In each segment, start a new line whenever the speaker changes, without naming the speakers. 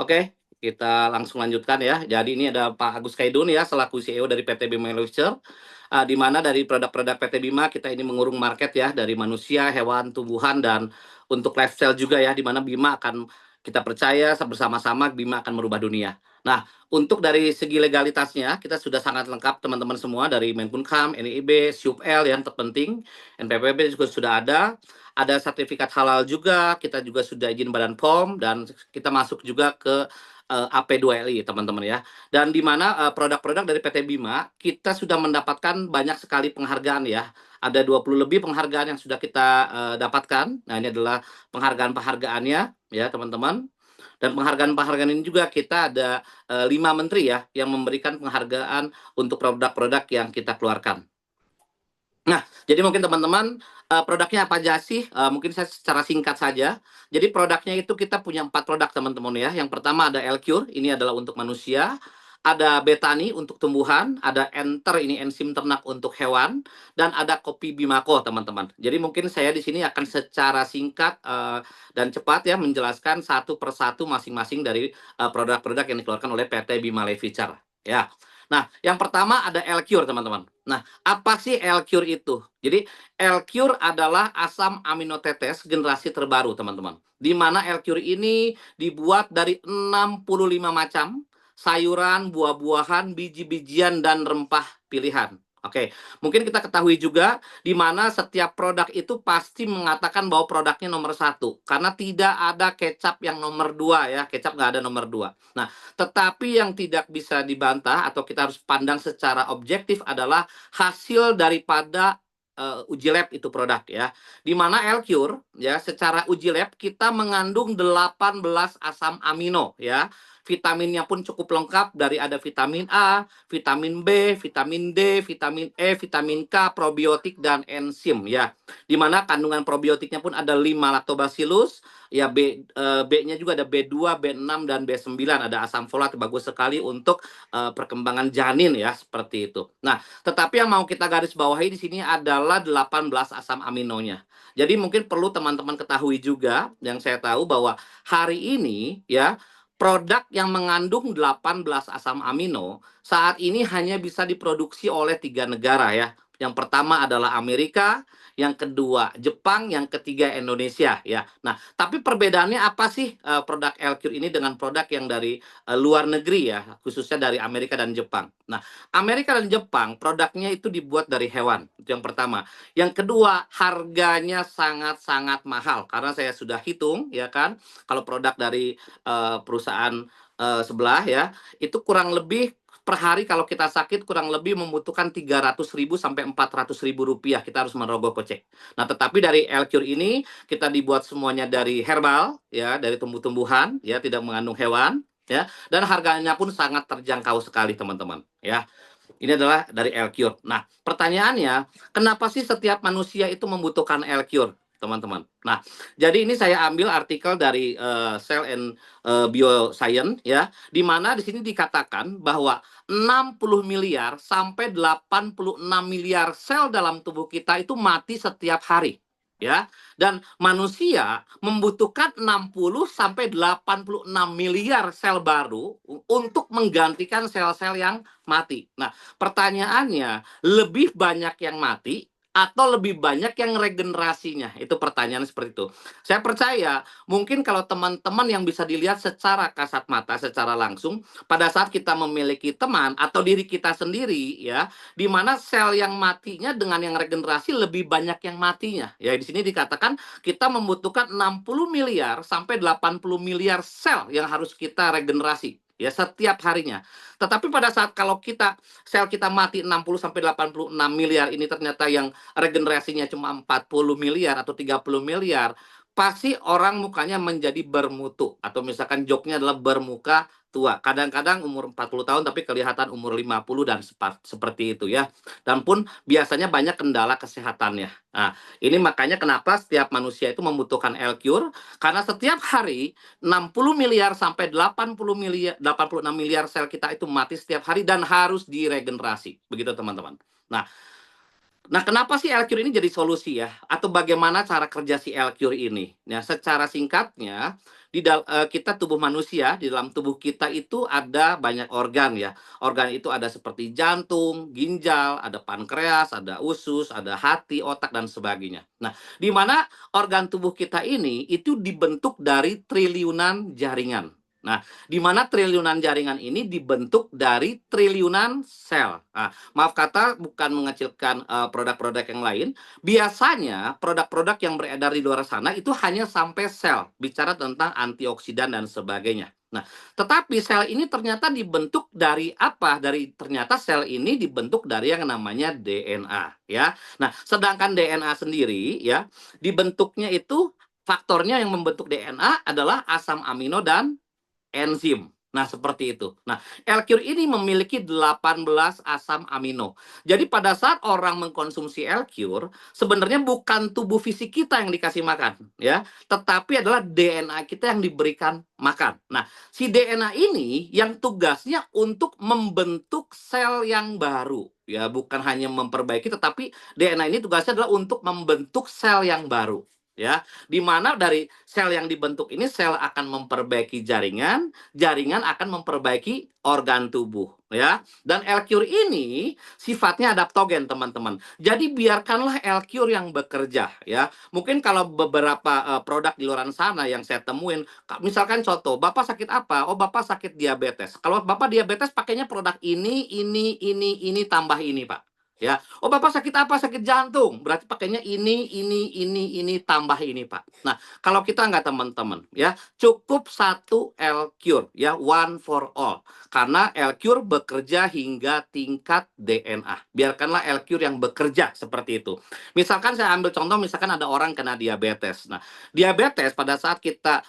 Oke, kita langsung lanjutkan ya. Jadi ini ada Pak Agus Kaidun ya, selaku CEO dari PT Bima Leisure, di mana dari produk-produk PT Bima kita ini mengurung market ya, dari manusia, hewan, tumbuhan, dan untuk lifestyle juga ya, di mana Bima akan kita percaya bersama-sama Bima akan merubah dunia. Nah, untuk dari segi legalitasnya, kita sudah sangat lengkap teman-teman semua dari Menkumham, NIB, SUPL yang terpenting, NPWP juga sudah ada sertifikat halal juga, kita juga sudah izin Badan POM, dan kita masuk juga ke AP2LI, teman-teman ya. Dan di mana produk-produk dari PT Bima, kita sudah mendapatkan banyak sekali penghargaan ya. Ada 20 lebih penghargaan yang sudah kita dapatkan. Nah, ini adalah penghargaan-penghargaannya ya, teman-teman. Dan penghargaan-penghargaan ini juga kita ada 5 menteri ya, yang memberikan penghargaan untuk produk-produk yang kita keluarkan. Nah, jadi mungkin teman-teman, produknya apa aja sih? Mungkin saya secara singkat saja. Jadi produknya itu kita punya 4 produk teman-teman ya. Yang pertama ada L-Cure, ini adalah untuk manusia. Ada Betani untuk tumbuhan, ada Enter, ini enzim ternak untuk hewan, dan ada Kopi Bimako teman-teman. Jadi mungkin saya di sini akan secara singkat dan cepat ya menjelaskan satu persatu masing-masing dari produk-produk yang dikeluarkan oleh PT Bima Levicar. Ya. Nah, yang pertama ada L-Cure teman-teman. Nah, apa sih L-Cure itu? Jadi L-Cure adalah asam aminotetes generasi terbaru, teman-teman. Di mana L-Cure ini dibuat dari 65 macam sayuran, buah-buahan, biji-bijian, dan rempah pilihan. Oke, mungkin kita ketahui juga di mana setiap produk itu pasti mengatakan bahwa produknya nomor satu. Karena tidak ada kecap yang nomor dua ya, kecap nggak ada nomor dua. Nah, tetapi yang tidak bisa dibantah atau kita harus pandang secara objektif adalah hasil daripada uji lab itu produk ya. Di mana L-Cure ya secara uji lab kita mengandung 18 asam amino ya. Vitaminnya pun cukup lengkap dari ada vitamin A, vitamin B, vitamin D, vitamin E, vitamin K, probiotik dan enzim ya. Di mana kandungan probiotiknya pun ada 5 lactobacillus, ya B-nya juga ada B2, B6 dan B9, ada asam folat bagus sekali untuk perkembangan janin ya, seperti itu. Nah, tetapi yang mau kita garis bawahi di sini adalah 18 asam aminonya. Jadi mungkin perlu teman-teman ketahui juga yang saya tahu bahwa hari ini ya produk yang mengandung 18 asam amino saat ini hanya bisa diproduksi oleh 3 negara ya. Yang pertama adalah Amerika, yang kedua Jepang, yang ketiga Indonesia ya. Nah, tapi perbedaannya apa sih produk L-Cure ini dengan produk yang dari luar negeri ya, khususnya dari Amerika dan Jepang. Nah, Amerika dan Jepang produknya itu dibuat dari hewan, itu yang pertama. Yang kedua, harganya sangat-sangat mahal karena saya sudah hitung ya kan, kalau produk dari perusahaan sebelah ya, itu kurang lebih per hari kalau kita sakit kurang lebih membutuhkan 300.000 sampai 400.000 rupiah kita harus merogoh kocek. Nah, tetapi dari L-Cure ini kita dibuat semuanya dari herbal ya, dari tumbuh-tumbuhan ya, tidak mengandung hewan ya, dan harganya pun sangat terjangkau sekali teman-teman ya. Ini adalah dari L-Cure. Nah, pertanyaannya, kenapa sih setiap manusia itu membutuhkan L-Cure, teman-teman? Nah, jadi ini saya ambil artikel dari Cell and Bioscience ya, di mana di sini dikatakan bahwa 60 miliar sampai 86 miliar sel dalam tubuh kita itu mati setiap hari. Ya, dan manusia membutuhkan 60 sampai 86 miliar sel baru untuk menggantikan sel-sel yang mati. Nah, pertanyaannya, lebih banyak yang mati atau lebih banyak yang regenerasinya? Itu pertanyaan seperti itu. Saya percaya, mungkin kalau teman-teman yang bisa dilihat secara kasat mata, secara langsung, pada saat kita memiliki teman atau diri kita sendiri, ya, di mana sel yang matinya dengan yang regenerasi lebih banyak yang matinya. Ya, di sini dikatakan kita membutuhkan 60 miliar sampai 80 miliar sel yang harus kita regenerasi ya setiap harinya. Tetapi pada saat kalau sel kita mati 60 sampai 86 miliar ini ternyata yang regenerasinya cuma 40 miliar atau 30 miliar, pasti orang mukanya menjadi bermutu atau misalkan joknya adalah bermuka tua. Kadang-kadang umur 40 tahun tapi kelihatan umur 50 dan seperti itu ya. Dan pun biasanya banyak kendala kesehatannya. Nah, ini makanya kenapa setiap manusia itu membutuhkan L-Cure karena setiap hari 60 miliar sampai 80 miliar 86 miliar sel kita itu mati setiap hari dan harus diregenerasi. Begitu teman-teman. Nah, Nah, kenapa sih L-Cure ini jadi solusi ya? Atau bagaimana cara kerja si L-Cure ini? Nah, secara singkatnya, kita tubuh manusia, di dalam tubuh kita itu ada banyak organ ya. Organ itu ada seperti jantung, ginjal, ada pankreas, ada usus, ada hati, otak, dan sebagainya. Nah, di mana organ tubuh kita ini itu dibentuk dari triliunan jaringan. Nah, di mana triliunan jaringan ini dibentuk dari triliunan sel. Nah, maaf kata bukan mengecilkan produk-produk yang lain. Biasanya produk-produk yang beredar di luar sana itu hanya sampai sel, bicara tentang antioksidan dan sebagainya. Nah, tetapi sel ini ternyata dibentuk dari apa? Ternyata sel ini dibentuk dari yang namanya DNA, ya. Nah, sedangkan DNA sendiri ya, dibentuknya itu faktornya yang membentuk DNA adalah asam amino dan enzim. Nah, seperti itu. Nah, L-Cure ini memiliki 18 asam amino. Jadi pada saat orang mengkonsumsi L-Cure, sebenarnya bukan tubuh fisik kita yang dikasih makan, ya, tetapi adalah DNA kita yang diberikan makan. Nah, si DNA ini yang tugasnya untuk membentuk sel yang baru, ya, bukan hanya memperbaiki, tetapi DNA ini tugasnya adalah untuk membentuk sel yang baru. Ya, di mana dari sel yang dibentuk ini sel akan memperbaiki jaringan, jaringan akan memperbaiki organ tubuh, ya. Dan L-Cure ini sifatnya adaptogen, teman-teman. Jadi biarkanlah L-Cure yang bekerja, ya. Mungkin kalau beberapa produk di luar sana yang saya temuin, misalkan contoh, Bapak sakit apa? Oh, Bapak sakit diabetes. Kalau Bapak diabetes pakainya produk ini tambah ini, Pak. Ya, oh Bapak sakit apa? Sakit jantung. Berarti pakainya ini tambah ini, Pak. Nah, kalau kita nggak, teman-teman, ya cukup satu L-Cure, ya, one for all. Karena L-Cure bekerja hingga tingkat DNA. Biarkanlah L-Cure yang bekerja seperti itu. Misalkan saya ambil contoh, misalkan ada orang kena diabetes. Nah, diabetes pada saat kita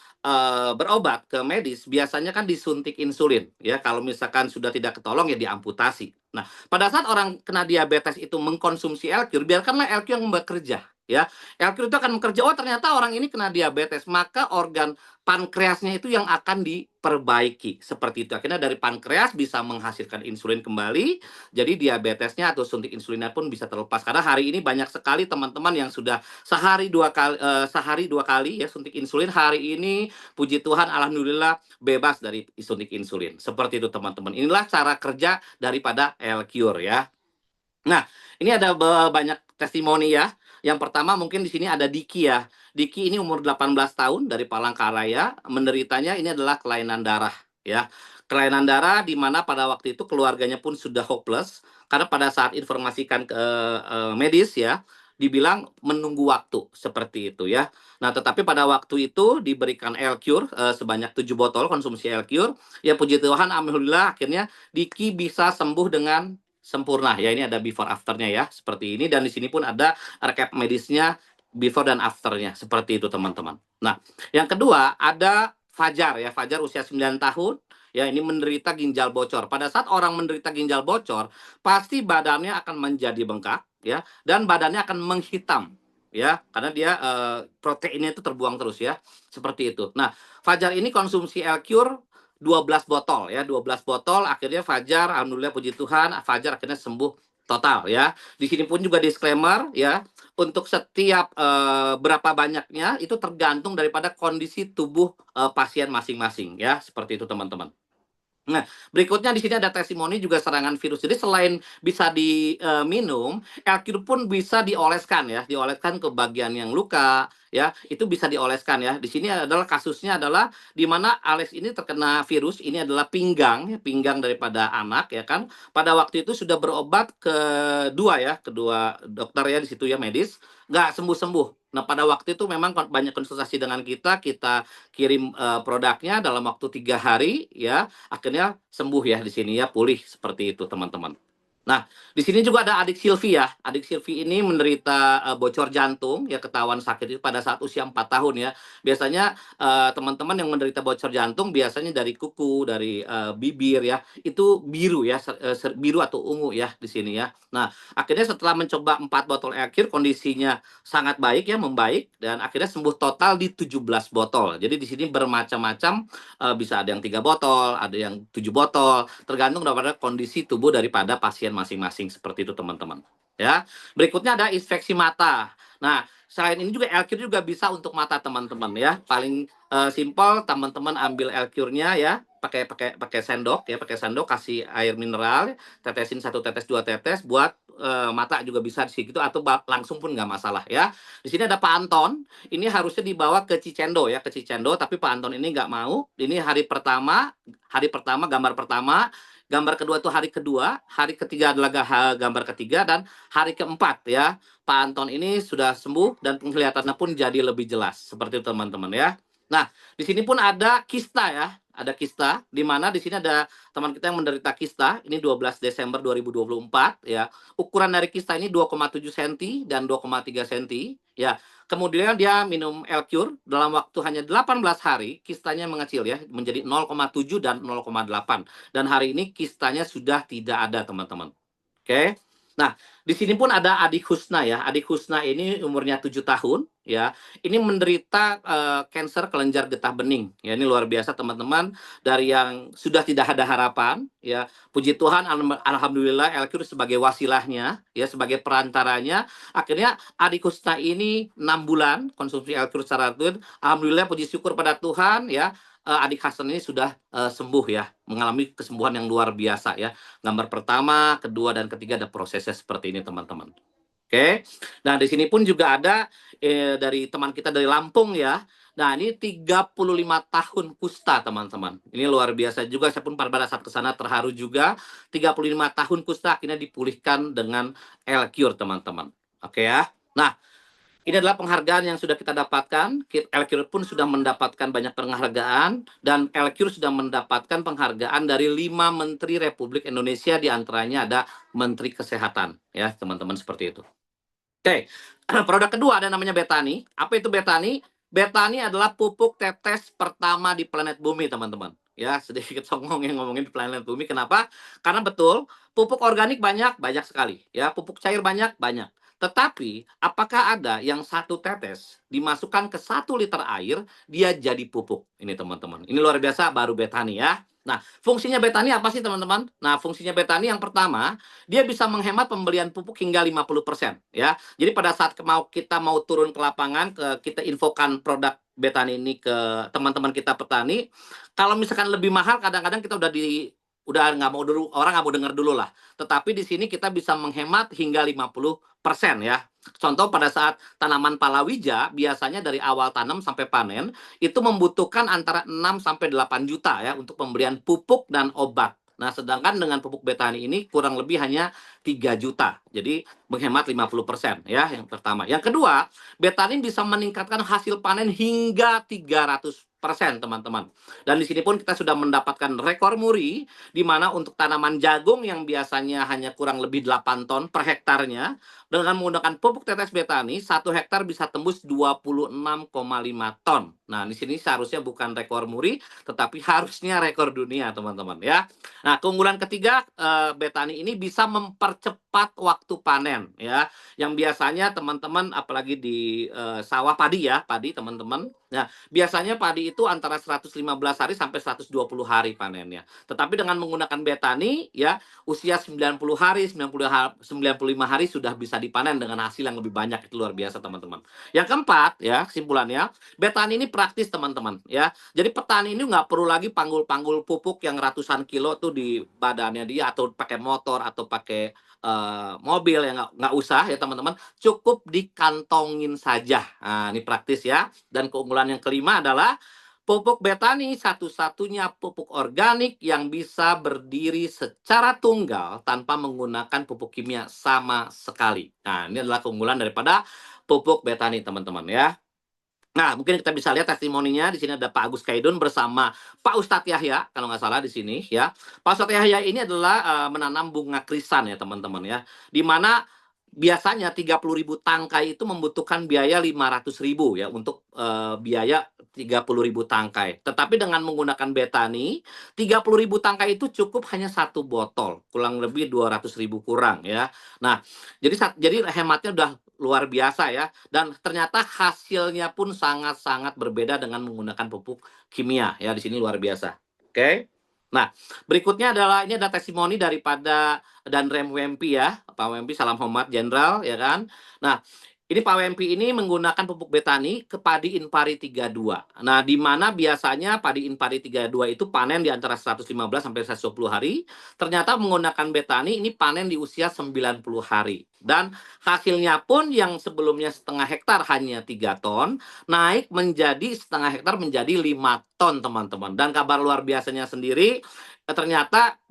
berobat ke medis, biasanya kan disuntik insulin, ya. Kalau misalkan sudah tidak ketolong, ya diamputasi. Nah, pada saat orang kena diabetes itu mengkonsumsi L-Cure, biarkanlah L-Cure yang bekerja, ya. L-Cure itu akan bekerja, oh ternyata orang ini kena diabetes, maka organ pankreasnya itu yang akan diperbaiki. Seperti itu. Akhirnya dari pankreas bisa menghasilkan insulin kembali, jadi diabetesnya atau suntik insulinnya pun bisa terlepas. Karena hari ini banyak sekali teman-teman yang sudah sehari dua kali ya suntik insulin. Hari ini puji Tuhan alhamdulillah bebas dari suntik insulin. Seperti itu, teman-teman. Inilah cara kerja daripada L-Cure, ya. Nah, ini ada banyak testimoni ya. Yang pertama mungkin di sini ada Diki ya. Diki ini umur 18 tahun dari Palangkaraya, menderitanya ini adalah kelainan darah, ya. Kelainan darah di mana pada waktu itu keluarganya pun sudah hopeless karena pada saat informasikan ke medis ya, dibilang menunggu waktu seperti itu ya. Nah, tetapi pada waktu itu diberikan L-Cure sebanyak 7 botol konsumsi L-Cure. Ya puji Tuhan alhamdulillah akhirnya Diki bisa sembuh dengan sempurna. Ya, ini ada before afternya ya, seperti ini. Dan di sini pun ada rekap medisnya before dan afternya, seperti itu, teman-teman. Nah, yang kedua ada Fajar ya. Fajar usia 9 tahun. Ya, ini menderita ginjal bocor. Pada saat orang menderita ginjal bocor, pasti badannya akan menjadi bengkak ya, dan badannya akan menghitam ya, karena dia proteinnya itu terbuang terus ya, seperti itu. Nah, Fajar ini konsumsi L-Cure 12 botol ya, 12 botol, akhirnya Fajar alhamdulillah puji Tuhan, Fajar akhirnya sembuh total ya. Di sini pun juga disclaimer ya, untuk setiap berapa banyaknya itu tergantung daripada kondisi tubuh pasien masing-masing ya, seperti itu, teman-teman. Nah, berikutnya di sini ada testimoni juga serangan virus. Jadi selain bisa diminum, L-Cure pun bisa dioleskan ya, dioleskan ke bagian yang luka ya, itu bisa dioleskan ya. Di sini adalah kasusnya adalah di mana Alex ini terkena virus, ini adalah pinggang, ya, pinggang daripada anak ya kan. Pada waktu itu sudah berobat kedua dokter ya di situ ya medis, nggak sembuh-sembuh. Nah, pada waktu itu memang banyak konsultasi dengan kita kirim produknya dalam waktu 3 hari ya, akhirnya sembuh ya di sini ya, pulih seperti itu, teman-teman. Nah, di sini juga ada adik Silvi ya. Adik Silvi ini menderita bocor jantung ya, ketahuan sakit itu pada saat usia 4 tahun ya. Biasanya teman-teman yang menderita bocor jantung biasanya dari kuku, dari bibir ya, itu biru ya, biru atau ungu ya di sini ya. Nah, akhirnya setelah mencoba 4 botol air kondisinya sangat baik ya, membaik dan akhirnya sembuh total di 17 botol. Jadi di sini bermacam-macam, bisa ada yang 3 botol, ada yang 7 botol, tergantung daripada kondisi tubuh daripada pasien masing-masing, seperti itu, teman-teman. ya. Berikutnya ada infeksi mata. Nah, selain ini juga L-Cure juga bisa untuk mata teman-teman ya. Paling simpel teman-teman ambil L-Cure-nya ya, pakai pakai pakai sendok ya, pakai sendok kasih air mineral, tetesin 1 tetes 2 tetes buat mata juga bisa di situ atau langsung pun nggak masalah ya. Di sini ada Pak Anton, ini harusnya dibawa ke Cicendo ya, ke Cicendo, tapi Pak Anton ini nggak mau. Ini hari pertama, gambar pertama, gambar kedua itu hari kedua, hari ketiga adalah gambar ketiga, dan hari keempat ya. Pak Anton ini sudah sembuh dan penglihatannya pun jadi lebih jelas. Seperti itu teman-teman ya. Nah, di sini pun ada kista ya. Ada kista, di mana di sini ada teman kita yang menderita kista. Ini 12 Desember 2024 ya. Ukuran dari kista ini 2,7 cm dan 2,3 cm ya. Kemudian dia minum L-Cure dalam waktu hanya 18 hari, kistanya mengecil ya, menjadi 0,7 dan 0,8. Dan hari ini kistanya sudah tidak ada, teman-teman. Oke. Nah, di sini pun ada Adik Husna ya. Adik Husna ini umurnya 7 tahun ya. Ini menderita kanker kelenjar getah bening. Ya, ini luar biasa teman-teman. Dari yang sudah tidak ada harapan ya. Puji Tuhan, alhamdulillah L-Cure sebagai wasilahnya ya, sebagai perantaranya. Akhirnya Adik Husna ini 6 bulan konsumsi L-Cure secara rutin. Alhamdulillah, puji syukur pada Tuhan ya. Adik Hasan ini sudah sembuh ya, mengalami kesembuhan yang luar biasa ya. Gambar pertama, kedua, dan ketiga ada prosesnya seperti ini teman-teman. Oke. Nah, di sini pun juga ada dari teman kita dari Lampung ya. Nah, ini 35 tahun kusta teman-teman. Ini luar biasa juga, saya pun pada saat ke sana terharu juga. 35 tahun kusta akhirnya dipulihkan dengan L-Cure teman-teman. Oke ya. Nah, ini adalah penghargaan yang sudah kita dapatkan. L-Cure pun sudah mendapatkan banyak penghargaan, dan L-Cure sudah mendapatkan penghargaan dari 5 Menteri Republik Indonesia, diantaranya ada Menteri Kesehatan, ya teman-teman, seperti itu. Oke, produk kedua ada namanya Betani. Apa itu Betani? Betani adalah pupuk tetes pertama di planet bumi, teman-teman. Ya, sedikit songong yang ngomongin di planet bumi. Kenapa? Karena betul, pupuk organik banyak, banyak sekali. Ya, pupuk cair banyak, banyak. Tetapi, apakah ada yang 1 tetes dimasukkan ke 1 liter air, dia jadi pupuk? Ini teman-teman. Ini luar biasa, baru Betani ya. Nah, fungsinya Betani apa sih teman-teman? Nah, fungsinya Betani yang pertama, dia bisa menghemat pembelian pupuk hingga 50% ya. Jadi pada saat kita mau turun ke lapangan, kita infokan produk Betani ini ke teman-teman kita petani. Kalau misalkan lebih mahal, kadang-kadang kita udah nggak mau dulu, orang nggak mau dengar dulu lah. Tetapi di sini kita bisa menghemat hingga 50% ya. Contoh pada saat tanaman palawija, biasanya dari awal tanam sampai panen, itu membutuhkan antara 6 sampai 8 juta ya untuk pemberian pupuk dan obat. Nah, sedangkan dengan pupuk Betani ini kurang lebih hanya 3 juta. Jadi menghemat 50% ya, yang pertama. Yang kedua, Betani bisa meningkatkan hasil panen hingga 300%, teman-teman. Dan di sini pun kita sudah mendapatkan rekor muri, di mana untuk tanaman jagung yang biasanya hanya kurang lebih 8 ton per hektarnya, dengan menggunakan pupuk tetes Betani, 1 hektar bisa tembus 26,5 ton. Nah, di sini seharusnya bukan rekor muri, tetapi harusnya rekor dunia, teman-teman ya. Nah, keunggulan ketiga, Betani ini bisa mempercepat waktu panen ya. Yang biasanya teman-teman, apalagi di sawah padi ya, padi teman-teman. Nah, biasanya padi itu antara 115 hari sampai 120 hari panennya. Tetapi dengan menggunakan Betani ya, usia 90 hari, 95 hari sudah bisa dipanen dengan hasil yang lebih banyak. Itu luar biasa, teman-teman. Yang keempat ya, kesimpulannya, Betani ini praktis, teman-teman ya. Jadi petani ini nggak perlu lagi panggul-panggul pupuk yang ratusan kilo tuh di badannya dia, atau pakai motor atau pakai mobil, yang nggak usah ya teman-teman, cukup dikantongin saja. Nah, ini praktis ya. Dan keunggulan yang kelima adalah pupuk Betani satu-satunya pupuk organik yang bisa berdiri secara tunggal tanpa menggunakan pupuk kimia sama sekali. Nah, ini adalah keunggulan daripada pupuk Betani, teman-teman ya. Nah, mungkin kita bisa lihat testimoninya. Di sini ada Pak Agus Kaidun bersama Pak Ustadz Yahya, kalau nggak salah di sini ya. Pak Ustadz Yahya ini adalah menanam bunga krisan ya teman-teman ya. Di mana biasanya 30.000 tangkai itu membutuhkan biaya 500.000 ya untuk biaya 30.000 tangkai. Tetapi dengan menggunakan Betani, 30.000 tangkai itu cukup hanya 1 botol, kurang lebih 200.000 kurang ya. Nah, jadi hematnya udah luar biasa ya, dan ternyata hasilnya pun sangat-sangat berbeda dengan menggunakan pupuk kimia ya. Di sini luar biasa. Oke. Nah, berikutnya adalah ini ada testimoni daripada dan Rem Wempi ya. Pak Wempi salam hormat Jenderal ya kan. Nah, ini Pak Wempi ini menggunakan pupuk Betani ke padi Inpari 32. Nah, di mana biasanya padi Inpari 32 itu panen di antara 115 sampai 120 hari. Ternyata menggunakan Betani ini panen di usia 90 hari. Dan hasilnya pun yang sebelumnya setengah hektar hanya 3 ton, naik menjadi setengah hektar menjadi 5 ton teman-teman. Dan kabar luar biasanya sendiri, ternyata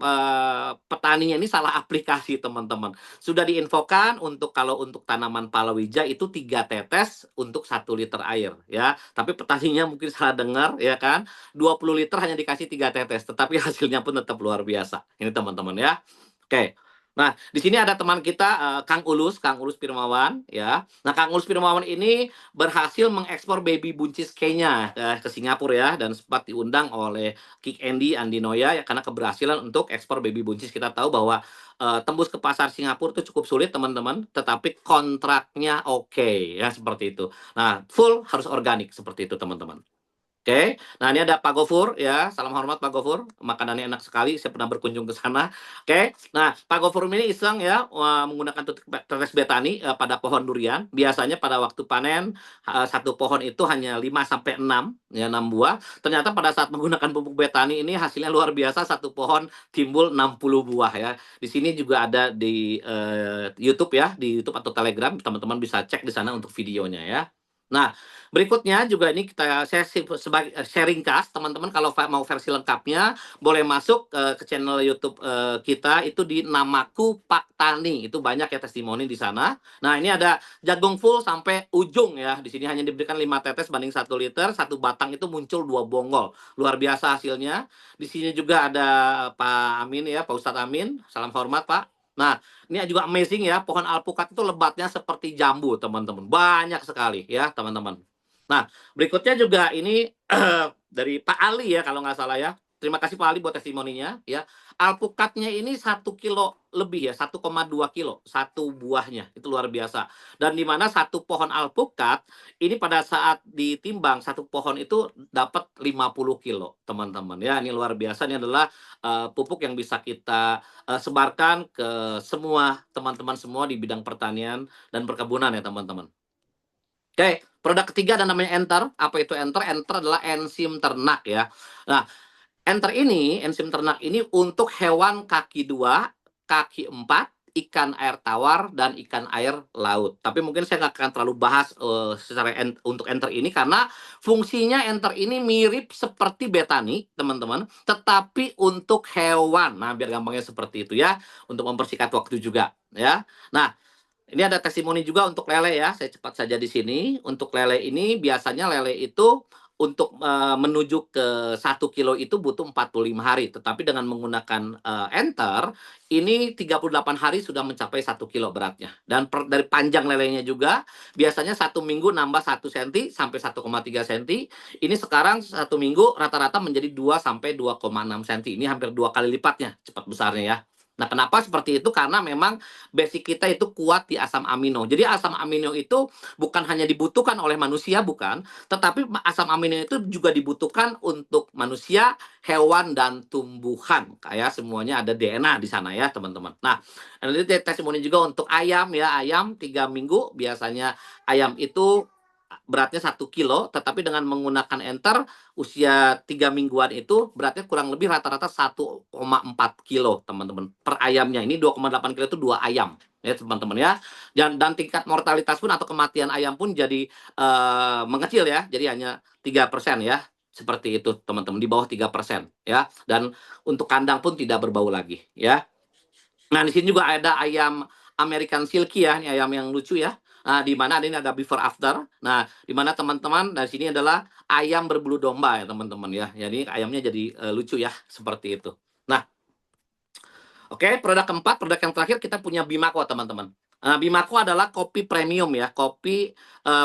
petaninya ini salah aplikasi teman-teman. Sudah diinfokan untuk kalau untuk tanaman palawija itu 3 tetes untuk 1 liter air ya. Tapi petaninya mungkin salah dengar ya kan. 20 liter hanya dikasih 3 tetes, tetapi hasilnya pun tetap luar biasa. Ini teman-teman ya. Oke. Nah, di sini ada teman kita Kang Ulus Firmawan ya. Nah, Kang Ulus Firmawan ini berhasil mengekspor baby buncis Kenya ke Singapura ya, dan sempat diundang oleh Kick Andy Andi Noya ya, karena keberhasilan untuk ekspor baby buncis. Kita tahu bahwa tembus ke pasar Singapura itu cukup sulit teman-teman, tetapi kontraknya oke ya, seperti itu. Nah, full harus organik seperti itu teman-teman. Oke, nah ini ada Pak Gofur ya, salam hormat Pak Gofur, makanannya enak sekali, saya pernah berkunjung ke sana. Oke, nah Pak Gofur ini iseng ya menggunakan tetes betani pada pohon durian. Biasanya pada waktu panen satu pohon itu hanya 5 sampai 6 ya, 6 buah. Ternyata pada saat menggunakan pupuk betani ini hasilnya luar biasa, satu pohon timbul 60 buah ya. Di sini juga ada di YouTube ya, di YouTube atau Telegram, teman-teman bisa cek di sana untuk videonya ya. Nah, berikutnya juga ini saya sebagai sharing cast teman-teman, kalau mau versi lengkapnya boleh masuk ke channel YouTube kita itu di Namaku Pak Tani. Itu banyak ya testimoni di sana. Nah, ini ada jagung full sampai ujung ya. Di sini hanya diberikan 5 tetes banding 1 liter, satu batang itu muncul 2 bonggol. Luar biasa hasilnya. Di sini juga ada Pak Amin ya, Pak Ustadz Amin. Salam hormat, Pak. Nah, ini juga amazing ya, pohon alpukat itu lebatnya seperti jambu, teman-teman. Banyak sekali ya, teman-teman. Nah, berikutnya juga ini dari Pak Ali ya, kalau nggak salah ya. Terima kasih Pak Ali buat testimoninya ya. Alpukatnya ini 1 kilo lebih ya, 1,2 kilo satu buahnya. Itu luar biasa. Dan di mana satu pohon alpukat ini pada saat ditimbang satu pohon itu dapat 50 kilo, teman-teman ya. Ini luar biasa. Ini adalah pupuk yang bisa kita sebarkan ke semua teman-teman semua di bidang pertanian dan perkebunan ya, teman-teman. Oke, produk ketiga ada namanya Enter. Apa itu Enter? Enter adalah enzim ternak ya. Nah, Enter ini, enzim ternak ini untuk hewan kaki 2, kaki 4, ikan air tawar, dan ikan air laut. Tapi mungkin saya nggak akan terlalu bahas secara untuk Enter ini, karena fungsinya Enter ini mirip seperti Betani, teman-teman, tetapi untuk hewan. Nah, biar gampangnya seperti itu ya, untuk mempersingkat waktu juga ya. Nah, ini ada testimoni juga untuk lele ya. Saya cepat saja di sini. Untuk lele ini biasanya lele itu untuk menuju ke 1 kilo itu butuh 45 hari. Tetapi dengan menggunakan Enter, ini 38 hari sudah mencapai 1 kilo beratnya. Dan dari panjang lelenya juga, biasanya 1 minggu nambah 1 cm sampai 1,3 cm. Ini sekarang 1 minggu rata-rata menjadi 2 sampai 2,6 cm. Ini hampir 2 kali lipatnya cepat besarnya ya. Nah, kenapa seperti itu? Karena memang basic kita itu kuat di asam amino. Jadi asam amino itu bukan hanya dibutuhkan oleh manusia, bukan, tetapi asam amino itu juga dibutuhkan untuk manusia, hewan, dan tumbuhan. Kayak semuanya ada DNA di sana ya, teman-teman. Nah, ini testimoni juga untuk ayam ya. Ayam 3 minggu biasanya ayam itu beratnya 1 kilo, tetapi dengan menggunakan Enter usia 3 mingguan itu beratnya kurang lebih rata-rata 1,4 kilo, teman-teman, per ayamnya. Ini 2,8 kilo itu 2 ayam ya, teman-teman ya. Dan tingkat mortalitas pun atau kematian ayam pun jadi mengecil ya, jadi hanya 3% ya, seperti itu teman-teman, di bawah 3% ya. Dan untuk kandang pun tidak berbau lagi ya. Nah, di sini juga ada ayam American Silky ya, ini ayam yang lucu ya. Nah, di mana ini ada before after. Nah, di mana teman-teman, dari sini adalah ayam berbulu domba ya, teman-teman ya. Jadi ayamnya jadi lucu ya, seperti itu. Nah, oke, produk keempat, produk yang terakhir kita punya Bimako, teman-teman. Nah, Bimako adalah kopi premium ya, kopi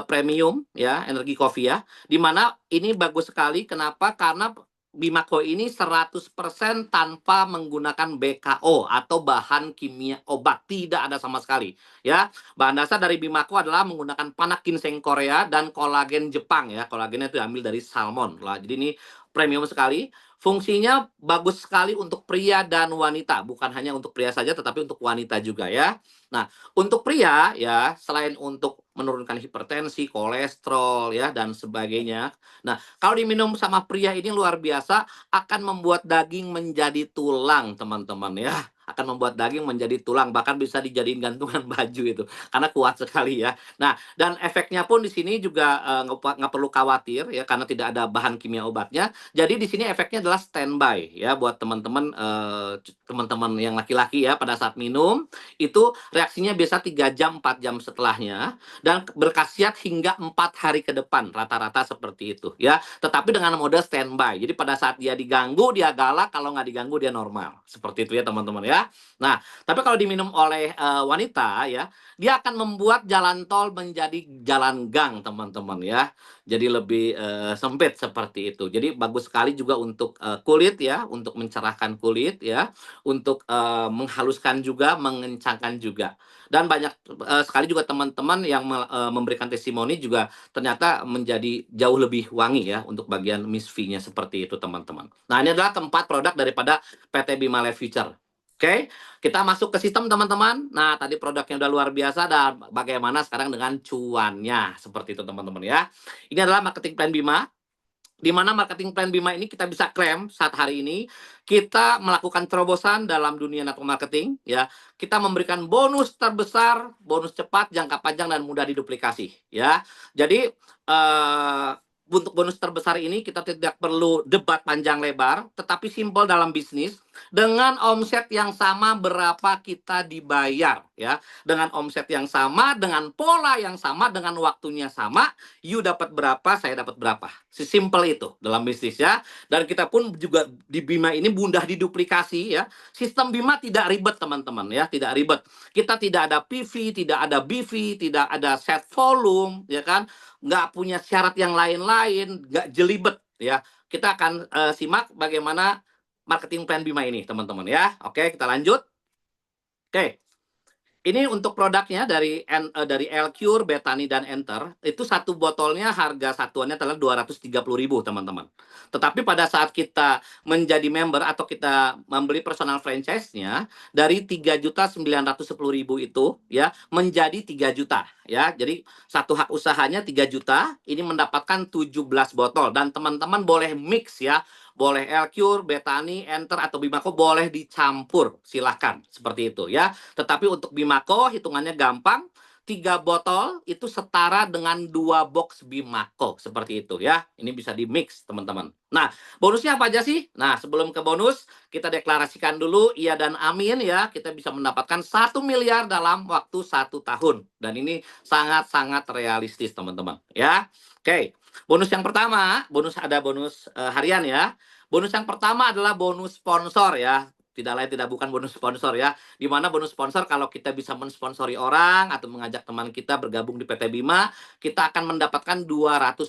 premium ya, energi kopi ya. Di mana ini bagus sekali, kenapa? Karena Bimako ini 100% tanpa menggunakan BKO atau bahan kimia obat, tidak ada sama sekali ya. Bahan dasar dari Bimako adalah menggunakan panak ginseng Korea dan kolagen Jepang ya. Kolagennya itu diambil dari salmon lah. Jadi ini premium sekali. Fungsinya bagus sekali untuk pria dan wanita, bukan hanya untuk pria saja tetapi untuk wanita juga ya. Nah, untuk pria ya, selain untuk menurunkan hipertensi, kolesterol ya dan sebagainya. Nah, kalau diminum sama pria ini luar biasa, akan membuat daging menjadi tulang, teman-teman ya. Akan membuat daging menjadi tulang, bahkan bisa dijadiin gantungan baju itu, karena kuat sekali ya. Nah, dan efeknya pun di sini juga nggak perlu khawatir ya, karena tidak ada bahan kimia obatnya. Jadi di sini efeknya adalah standby ya buat teman-teman teman-teman yang laki-laki ya, pada saat minum itu reaksinya biasa 3 jam 4 jam setelahnya dan berkhasiat hingga 4 hari ke depan rata-rata seperti itu ya. Tetapi dengan mode standby. Jadi pada saat dia diganggu dia galak, kalau nggak diganggu dia normal. Seperti itu ya teman-teman ya. Nah, tapi kalau diminum oleh wanita ya, dia akan membuat jalan tol menjadi jalan gang teman-teman ya. Jadi lebih sempit seperti itu. Jadi bagus sekali juga untuk kulit ya, untuk mencerahkan kulit ya, untuk menghaluskan juga, mengencangkan juga. Dan banyak sekali juga teman-teman yang memberikan testimoni juga ternyata menjadi jauh lebih wangi ya untuk bagian Miss V-nya seperti itu teman-teman. Nah, ini adalah keempat produk daripada PT Bima Life Future. Oke, kita masuk ke sistem teman-teman. Nah, tadi produknya udah luar biasa dan bagaimana sekarang dengan cuannya seperti itu teman-teman ya. Ini adalah marketing plan Bima, di mana marketing plan Bima ini kita bisa klaim saat hari ini kita melakukan terobosan dalam dunia network marketing ya. Kita memberikan bonus terbesar, bonus cepat, jangka panjang dan mudah diduplikasi ya. Jadi untuk bonus terbesar ini kita tidak perlu debat panjang lebar, tetapi simpel dalam bisnis. Dengan omset yang sama berapa kita dibayar ya. Dengan omset yang sama, dengan pola yang sama, dengan waktunya sama, you dapat berapa, saya dapat berapa. Sesimpel itu dalam bisnis ya. Dan kita pun juga di Bima ini mudah diduplikasi ya. Sistem Bima tidak ribet teman-teman ya, tidak ribet. Kita tidak ada PV, tidak ada BV, tidak ada set volume ya kan. Nggak punya syarat yang lain-lain, nggak jelibet ya. Kita akan simak bagaimana marketing plan Bima ini teman-teman ya. Oke, kita lanjut. Oke. Ini untuk produknya dari Elcure, Betani, dan Enter. Itu satu botolnya harga satuannya adalah 230.000 teman-teman. Tetapi pada saat kita menjadi member atau kita membeli personal franchise-nya, dari 3.910.000 itu ya menjadi 3 juta ya. Jadi satu hak usahanya 3 juta, ini mendapatkan 17 botol. Dan teman-teman boleh mix ya. Boleh Elcure, Betani, Enter, atau Bimako boleh dicampur. Silahkan seperti itu ya. Tetapi untuk Bimako hitungannya gampang. 3 botol itu setara dengan 2 box Bimako. Seperti itu ya. Ini bisa di mix teman-teman. Nah, bonusnya apa aja sih? Nah, sebelum ke bonus, kita deklarasikan dulu iya dan amin ya. Kita bisa mendapatkan 1 miliar dalam waktu 1 tahun. Dan ini sangat-sangat realistis teman-teman ya. Oke, bonus yang pertama, ada bonus harian ya. Bonus yang pertama adalah bonus sponsor ya. Tidak lain tidak bukan bonus sponsor ya. Di mana bonus sponsor kalau kita bisa mensponsori orang atau mengajak teman kita bergabung di PT Bima, kita akan mendapatkan 200.000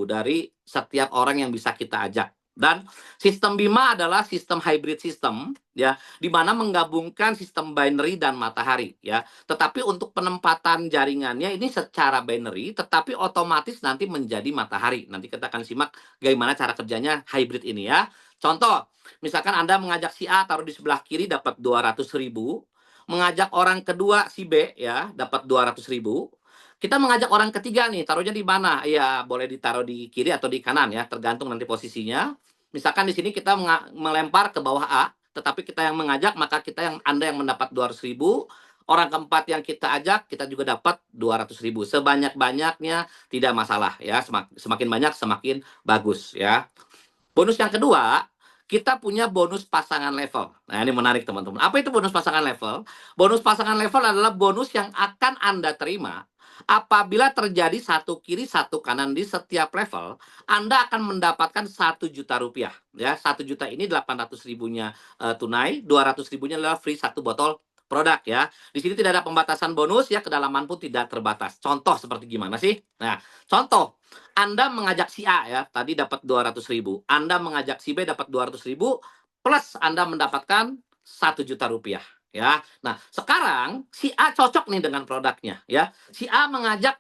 dari setiap orang yang bisa kita ajak. Dan sistem Bima adalah sistem hybrid system ya, di mana menggabungkan sistem binary dan matahari ya. Tetapi untuk penempatan jaringannya ini secara binary, tetapi otomatis nanti menjadi matahari. Nanti kita akan simak bagaimana cara kerjanya hybrid ini ya. Contoh, misalkan Anda mengajak si A taruh di sebelah kiri dapat 200.000, mengajak orang kedua si B ya dapat 200.000. Kita mengajak orang ketiga nih, taruhnya di mana? Ya, boleh ditaruh di kiri atau di kanan ya, tergantung nanti posisinya. Misalkan di sini kita melempar ke bawah A, tetapi kita yang mengajak, maka Anda yang mendapat 200.000. Orang keempat yang kita ajak, kita juga dapat 200.000. Sebanyak-banyaknya tidak masalah ya. Semakin banyak semakin bagus ya. Bonus yang kedua, kita punya bonus pasangan level. Nah, ini menarik teman-teman. Apa itu bonus pasangan level? Bonus pasangan level adalah bonus yang akan Anda terima apabila terjadi satu kiri satu kanan di setiap level. Anda akan mendapatkan 1 juta rupiah ya. 1 juta ini 800.000-nya tunai, 200.000-nya adalah free 1 botol produk ya. Di sini tidak ada pembatasan bonus ya, kedalaman pun tidak terbatas. Contoh seperti gimana sih? Nah, contoh Anda mengajak si A ya, tadi dapat 200.000. Anda mengajak si B dapat 200.000 plus Anda mendapatkan 1 juta rupiah ya. Nah, sekarang si A cocok nih dengan produknya ya. Si A mengajak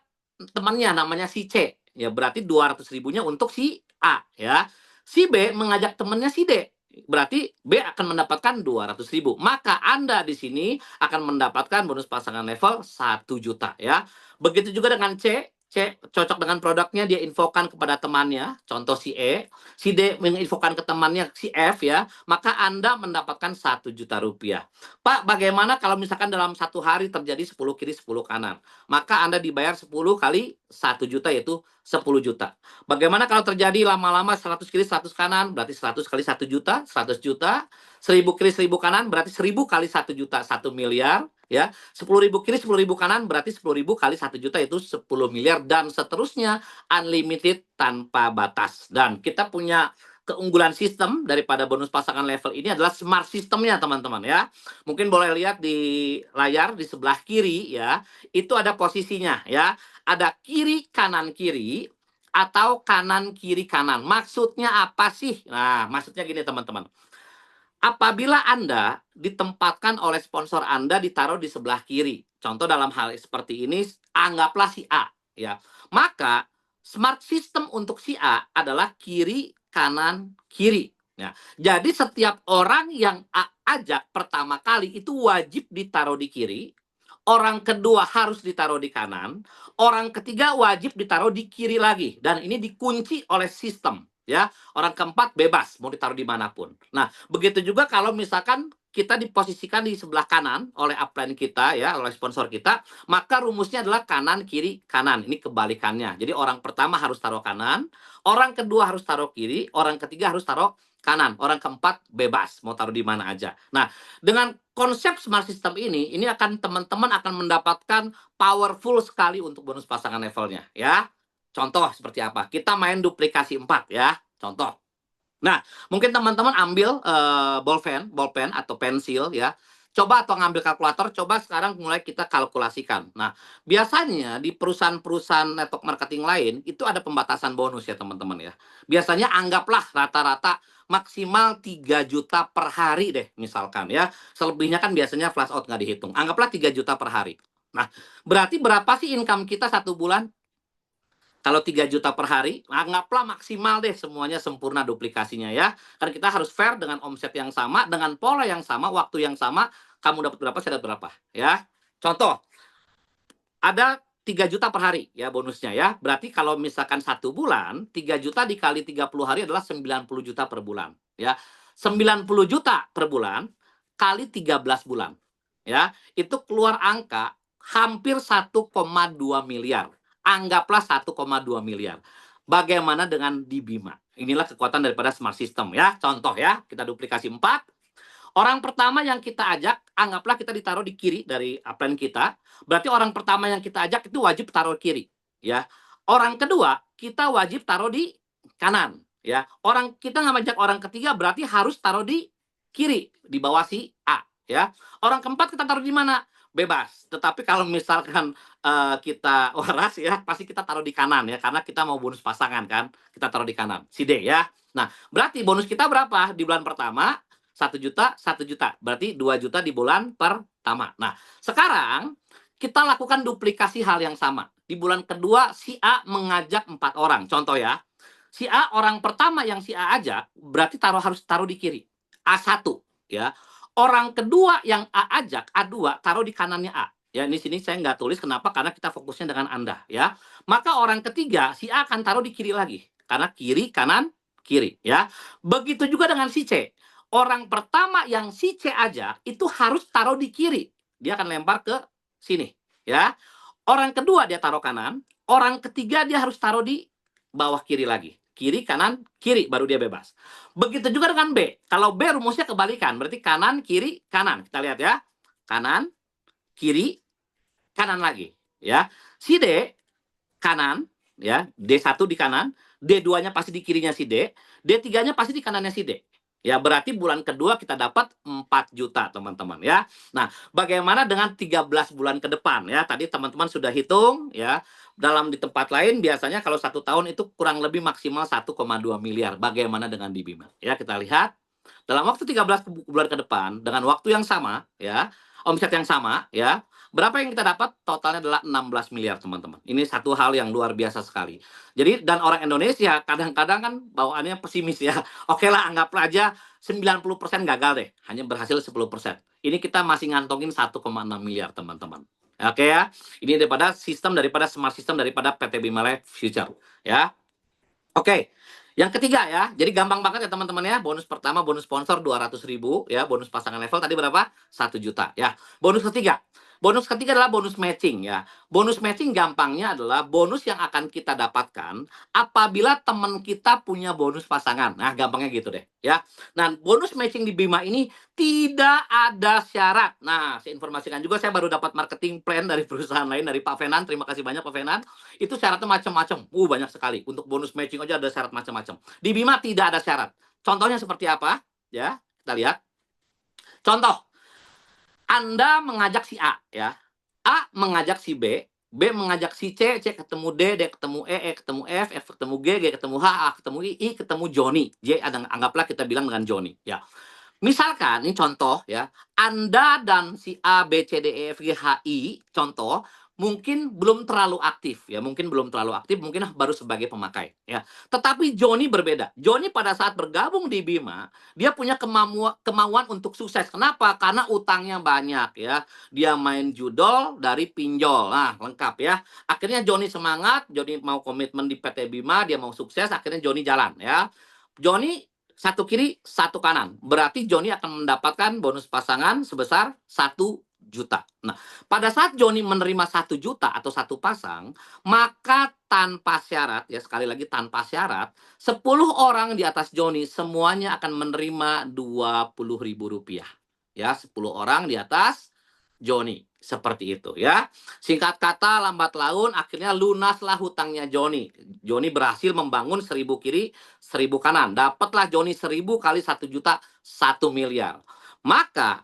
temannya namanya si C. Ya, berarti 200.000-nya untuk si A ya. Si B mengajak temannya si D. Berarti B akan mendapatkan 200.000. Maka Anda di sini akan mendapatkan bonus pasangan level 1 juta ya. Begitu juga dengan C. C cocok dengan produknya, dia infokan kepada temannya, contoh si E. Si D menginfokan ke temannya si F ya. Maka Anda mendapatkan 1 juta rupiah. Pak, bagaimana kalau misalkan dalam satu hari terjadi 10 kiri 10 kanan? Maka Anda dibayar 10 kali 1 juta, yaitu 10 juta. Bagaimana kalau terjadi lama-lama 100 kiri 100 kanan, berarti 100 kali 1 juta, 100 juta. 1000 kiri 1000 kanan, berarti 1000 kali 1 juta, 1 miliar. Ya, 10.000 kiri 10.000 kanan, berarti 10.000 kali 1 juta, itu 10 miliar. Dan seterusnya, unlimited tanpa batas. Dan kita punya keunggulan sistem daripada bonus pasangan level ini adalah smart sistemnya, teman-teman ya. Mungkin boleh lihat di layar di sebelah kiri ya, itu ada posisinya ya. Ada kiri kanan kiri atau kanan kiri kanan. Maksudnya apa sih? Nah, maksudnya gini teman-teman. Apabila Anda ditempatkan oleh sponsor Anda ditaruh di sebelah kiri, contoh dalam hal seperti ini, anggaplah si A ya. Maka smart system untuk si A adalah kiri kanan kiri. Ya. Jadi setiap orang yang A ajak pertama kali itu wajib ditaruh di kiri, orang kedua harus ditaruh di kanan, orang ketiga wajib ditaruh di kiri lagi, dan ini dikunci oleh sistem ya. Orang keempat bebas mau ditaruh dimanapun. Nah, begitu juga kalau misalkan kita diposisikan di sebelah kanan oleh upline kita ya, oleh sponsor kita, maka rumusnya adalah kanan kiri kanan. Ini kebalikannya. Jadi orang pertama harus taruh kanan, orang kedua harus taruh kiri, orang ketiga harus taruh kanan, orang keempat bebas mau taruh di mana aja. Nah, dengan konsep smart system ini akan teman-teman akan mendapatkan powerful sekali untuk bonus pasangan levelnya ya. Contoh seperti apa? Kita main duplikasi 4 ya. Contoh. Nah, mungkin teman-teman ambil bolpen atau pensil ya. Coba atau ngambil kalkulator, coba sekarang mulai kita kalkulasikan. Nah, biasanya di perusahaan-perusahaan network marketing lain itu ada pembatasan bonus ya teman-teman ya. Biasanya anggaplah rata-rata maksimal 3 juta per hari deh misalkan ya. Selebihnya kan biasanya flash out nggak dihitung. Anggaplah 3 juta per hari. Nah, berarti berapa sih income kita satu bulan? Kalau 3 juta per hari, anggaplah maksimal deh semuanya sempurna duplikasinya ya. Karena kita harus fair dengan omset yang sama, dengan pola yang sama, waktu yang sama, kamu dapat berapa, saya dapat berapa ya. Contoh, ada 3 juta per hari ya bonusnya ya. Berarti kalau misalkan satu bulan, 3 juta dikali 30 hari adalah 90 juta per bulan ya. 90 juta per bulan kali 13 bulan ya. Itu keluar angka hampir 1,2 miliar. Anggaplah 1,2 miliar. Bagaimana dengan di Bima? Inilah kekuatan daripada smart system ya. Contoh ya, kita duplikasi 4. Orang pertama yang kita ajak, anggaplah kita ditaruh di kiri dari upline kita. Berarti orang pertama yang kita ajak itu wajib taruh kiri, ya. Orang kedua kita wajib taruh di kanan, ya. Orang kita nggak ngajak orang ketiga berarti harus taruh di kiri di bawah si A, ya. Orang keempat kita taruh di mana? Bebas. Tetapi kalau misalkan kita waras ya, pasti kita taruh di kanan ya, karena kita mau bonus pasangan kan. Kita taruh di kanan, si D ya. Nah, berarti bonus kita berapa di bulan pertama? 1 juta, 1 juta. Berarti 2 juta di bulan pertama. Nah, sekarang kita lakukan duplikasi hal yang sama. Di bulan kedua, si A mengajak 4 orang. Contoh ya, si A orang pertama yang si A ajak, berarti harus taruh di kiri. A1 ya. Orang kedua yang A ajak, A2, taruh di kanannya A. Ya, di sini saya nggak tulis kenapa, karena kita fokusnya dengan Anda ya. Maka orang ketiga, si A akan taruh di kiri lagi. Karena kiri, kanan, kiri ya. Begitu juga dengan si C. Orang pertama yang si C ajak itu harus taruh di kiri. Dia akan lempar ke sini, ya. Orang kedua dia taruh kanan, orang ketiga dia harus taruh di bawah kiri lagi. Kiri, kanan, kiri, baru dia bebas. Begitu juga dengan B. Kalau B rumusnya kebalikan, berarti kanan, kiri, kanan. Kita lihat ya. Kanan, kiri, kanan lagi, ya. Si D kanan, ya. D1 di kanan, D2-nya pasti di kirinya si D, D3-nya pasti di kanannya si D. Ya, berarti bulan kedua kita dapat 4 juta, teman-teman ya. Nah, bagaimana dengan 13 bulan ke depan ya? Tadi teman-teman sudah hitung ya. Dalam di tempat lain biasanya kalau 1 tahun itu kurang lebih maksimal 1,2 miliar. Bagaimana dengan di Bima? Ya, kita lihat. Dalam waktu 13 bulan ke depan dengan waktu yang sama ya, omset yang sama ya, Berapa yang kita dapat? Totalnya adalah 16 miliar, teman-teman. Ini satu hal yang luar biasa sekali. Jadi, dan orang Indonesia kadang-kadang kan bawaannya pesimis ya. Oke lah, anggaplah aja 90% gagal deh, hanya berhasil 10%. Ini kita masih ngantongin 1,6 miliar, teman-teman. Oke ya, ini daripada smart system daripada PT Bima Life Future ya. Oke. Yang ketiga ya, jadi gampang banget ya teman-teman ya. Bonus pertama, bonus sponsor 200.000 ya. Bonus pasangan level tadi berapa? 1 juta ya. Bonus ketiga. Bonus ketiga adalah bonus matching ya. Bonus matching gampangnya adalah bonus yang akan kita dapatkan apabila teman kita punya bonus pasangan. Nah, gampangnya gitu deh ya. Nah, bonus matching di Bima ini tidak ada syarat. Nah, saya informasikan juga, saya baru dapat marketing plan dari perusahaan lain, dari Pak Fenan. Terima kasih banyak Pak Fenan. Itu syaratnya macam-macam. Banyak sekali. Untuk bonus matching aja ada syarat macam-macam. Di Bima tidak ada syarat. Contohnya seperti apa? Ya, kita lihat. Contoh, Anda mengajak si A, ya. A mengajak si B, B mengajak si C, C ketemu D, D ketemu E ketemu F, F ketemu G, G ketemu H, A ketemu I ketemu Joni. J anggaplah kita bilang dengan Joni, ya. Misalkan, ini contoh ya, Anda dan si A, B, C, D, E, F, G, H, I, contoh, mungkin belum terlalu aktif ya, mungkin baru sebagai pemakai ya. Tetapi Joni berbeda. Joni pada saat bergabung di Bima, dia punya kemauan untuk sukses. Kenapa? Karena utangnya banyak ya. Dia main judol dari pinjol. Nah, lengkap ya. Akhirnya Joni semangat, Joni mau komitmen di PT Bima, dia mau sukses, akhirnya Joni jalan ya. Joni satu kiri, satu kanan. Berarti Joni akan mendapatkan bonus pasangan sebesar 1 juta. Nah, pada saat Joni menerima 1 juta atau satu pasang, maka tanpa syarat, ya sekali lagi tanpa syarat, 10 orang di atas Joni semuanya akan menerima Rp20.000. Ya, 10 orang di atas Joni. Seperti itu ya. Singkat kata, lambat laun akhirnya lunaslah hutangnya Joni. Joni berhasil membangun 1000 kiri, 1000 kanan. Dapatlah Joni 1000 kali 1 juta, 1 miliar. Maka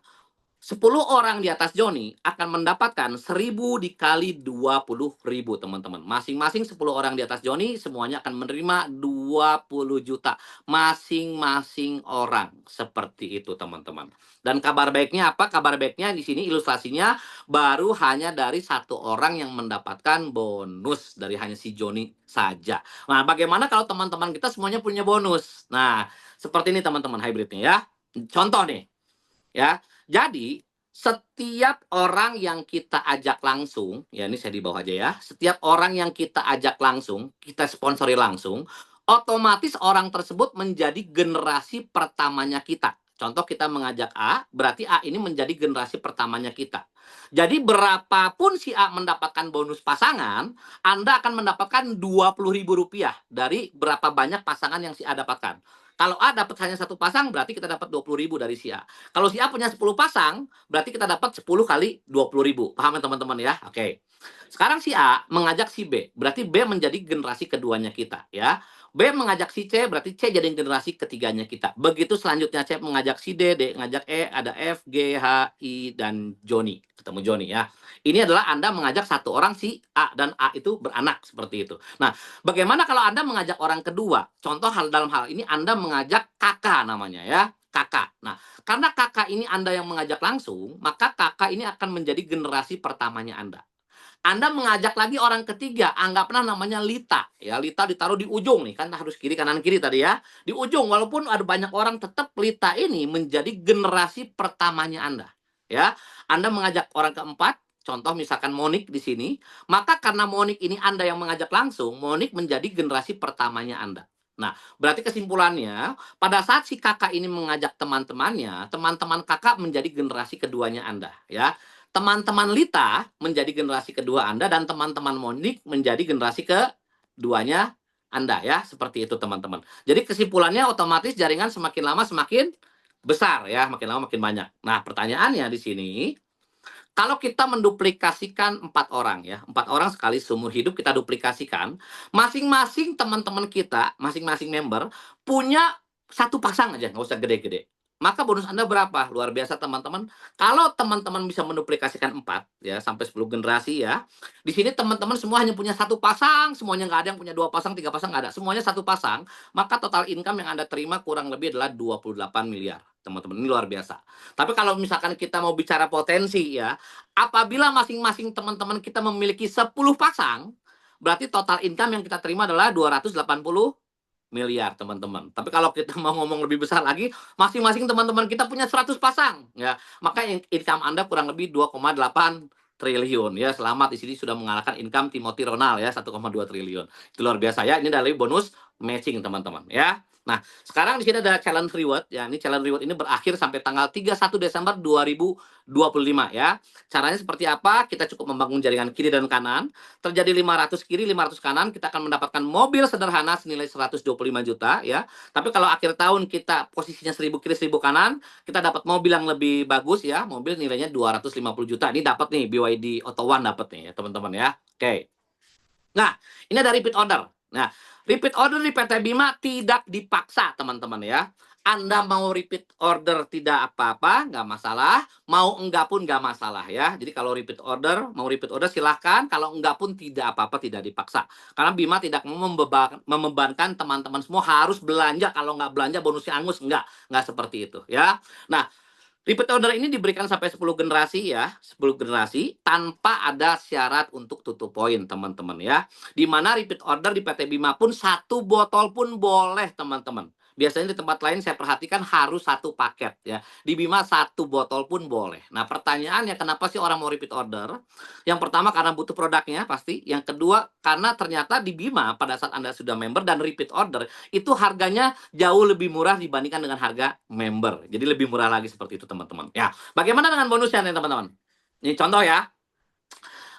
10 orang di atas Joni akan mendapatkan 1000 dikali 20.000, teman-teman. Masing-masing 10 orang di atas Joni semuanya akan menerima 20 juta. Masing-masing orang. Seperti itu, teman-teman. Dan kabar baiknya apa? Kabar baiknya di sini ilustrasinya baru hanya dari 1 orang yang mendapatkan bonus. Dari hanya si Joni saja. Nah, bagaimana kalau teman-teman kita semuanya punya bonus? Nah, seperti ini teman-teman hybridnya ya. Contoh nih. Ya, jadi setiap orang yang kita ajak langsung, ya ini saya di bawah aja ya. Setiap orang yang kita ajak langsung, kita sponsori langsung, otomatis orang tersebut menjadi generasi pertamanya kita. Contoh kita mengajak A, berarti A ini menjadi generasi pertamanya kita. Jadi berapapun si A mendapatkan bonus pasangan, Anda akan mendapatkan Rp20.000 dari berapa banyak pasangan yang si A dapatkan. Kalau A dapat hanya 1 pasang, berarti kita dapat 20.000 dari si A. Kalau si A punya 10 pasang, berarti kita dapat 10 kali 20.000. Paham ya teman-teman ya? Oke. Sekarang si A mengajak si B, berarti B menjadi generasi keduanya kita ya. B mengajak si C, berarti C jadi generasi ketiganya kita. Begitu selanjutnya C mengajak si D, D mengajak E, ada F, G, H, I, dan Joni. Ketemu Joni ya. Ini adalah Anda mengajak satu orang si A, dan A itu beranak seperti itu. Nah, bagaimana kalau Anda mengajak orang kedua? Contoh dalam hal ini Anda mengajak kakak namanya ya. Kakak. Nah, karena kakak ini Anda yang mengajak langsung, maka kakak ini akan menjadi generasi pertamanya Anda. Anda mengajak lagi orang ketiga, anggaplah namanya Lita. Ya, Lita ditaruh di ujung nih, kan harus kiri kanan kiri tadi ya. Di ujung, walaupun ada banyak orang, tetap Lita ini menjadi generasi pertamanya Anda. Ya, Anda mengajak orang keempat, contoh misalkan Monik di sini, maka karena Monik ini Anda yang mengajak langsung, Monik menjadi generasi pertamanya Anda. Nah, berarti kesimpulannya, pada saat si kakak ini mengajak teman-temannya, teman-teman kakak menjadi generasi keduanya Anda. Ya, teman-teman Lita menjadi generasi kedua Anda, dan teman-teman Monik menjadi generasi keduanya Anda ya. Seperti itu teman-teman. Jadi kesimpulannya otomatis jaringan semakin lama semakin besar ya, makin lama makin banyak. Nah, pertanyaannya di sini, kalau kita menduplikasikan 4 orang ya, 4 orang sekali seumur hidup kita duplikasikan, masing-masing teman-teman kita, masing-masing member punya 1 pasang aja, nggak usah gede-gede. maka bonus Anda berapa? Luar biasa teman-teman. Kalau teman-teman bisa menduplikasikan 4 ya sampai 10 generasi ya. Di sini teman-teman semua hanya punya satu pasang, semuanya nggak ada yang punya 2 pasang, 3 pasang nggak ada. Semuanya satu pasang, maka total income yang Anda terima kurang lebih adalah 28 miliar. Teman-teman, ini luar biasa. Tapi kalau misalkan kita mau bicara potensi ya, apabila masing-masing teman-teman kita memiliki 10 pasang, berarti total income yang kita terima adalah 280 miliar teman-teman. Tapi kalau kita mau ngomong lebih besar lagi, masing-masing teman-teman kita punya 100 pasang ya. Maka income Anda kurang lebih 2,8 triliun ya. Selamat, di sini sudah mengalahkan income Timothy Ronald ya, 1,2 triliun. Itu luar biasa ya. Ini dari bonus matching teman-teman ya. Nah, sekarang di sini ada challenge reward ya. Ini challenge reward ini berakhir sampai tanggal 31 Desember 2025 ya. Caranya seperti apa? Kita cukup membangun jaringan kiri dan kanan. Terjadi 500 kiri, 500 kanan, kita akan mendapatkan mobil sederhana senilai 125 juta ya. Tapi kalau akhir tahun kita posisinya 1000 kiri, 1000 kanan, kita dapat mobil yang lebih bagus ya. Mobil nilainya 250 juta. Ini dapat nih BYD Auto One dapat nih ya, teman-teman ya. Oke. Nah, ini ada repeat order. Nah, repeat order di PT Bima tidak dipaksa, teman-teman ya. Anda mau repeat order tidak apa-apa, nggak masalah. Mau enggak pun nggak masalah ya. Jadi kalau repeat order, mau repeat order silahkan. Kalau enggak pun tidak apa-apa, tidak dipaksa. Karena Bima tidak membebankan teman-teman semua harus belanja. Kalau nggak belanja bonusnya angus. Nggak seperti itu ya. Nah, repeat order ini diberikan sampai 10 generasi ya, 10 generasi tanpa ada syarat untuk tutup poin, teman-teman ya. Di mana repeat order di PT Bima pun satu botol pun boleh, teman-teman. Biasanya di tempat lain saya perhatikan harus satu paket ya. Di Bima satu botol pun boleh. Nah, pertanyaannya kenapa sih orang mau repeat order? Yang pertama karena butuh produknya pasti. Yang kedua karena ternyata di Bima pada saat Anda sudah member dan repeat order itu harganya jauh lebih murah dibandingkan dengan harga member. Jadi lebih murah lagi seperti itu teman-teman. Ya, bagaimana dengan bonusnya nih teman-teman? Ini contoh ya.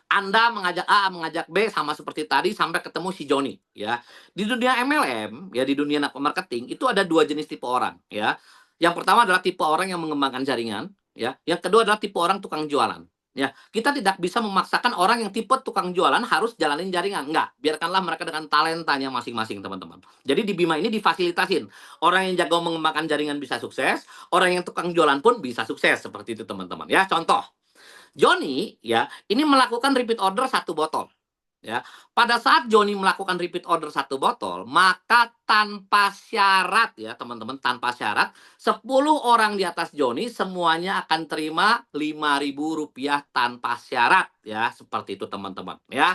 Anda mengajak A, mengajak B sama seperti tadi sampai ketemu si Joni ya. Di dunia MLM ya, di dunia network marketing itu ada dua jenis tipe orang ya. Yang pertama adalah tipe orang yang mengembangkan jaringan ya. Yang kedua adalah tipe orang tukang jualan. Ya, kita tidak bisa memaksakan orang yang tipe tukang jualan harus jalanin jaringan. Enggak, biarkanlah mereka dengan talentanya masing-masing, teman-teman. Jadi di Bima ini difasilitasin. Orang yang jago mengembangkan jaringan bisa sukses, orang yang tukang jualan pun bisa sukses seperti itu, teman-teman. Ya, contoh. Joni ya, ini melakukan repeat order satu botol. Ya, pada saat Joni melakukan repeat order satu botol, maka tanpa syarat ya teman-teman, tanpa syarat 10 orang di atas Joni semuanya akan terima Rp5.000 tanpa syarat ya, seperti itu teman-teman ya.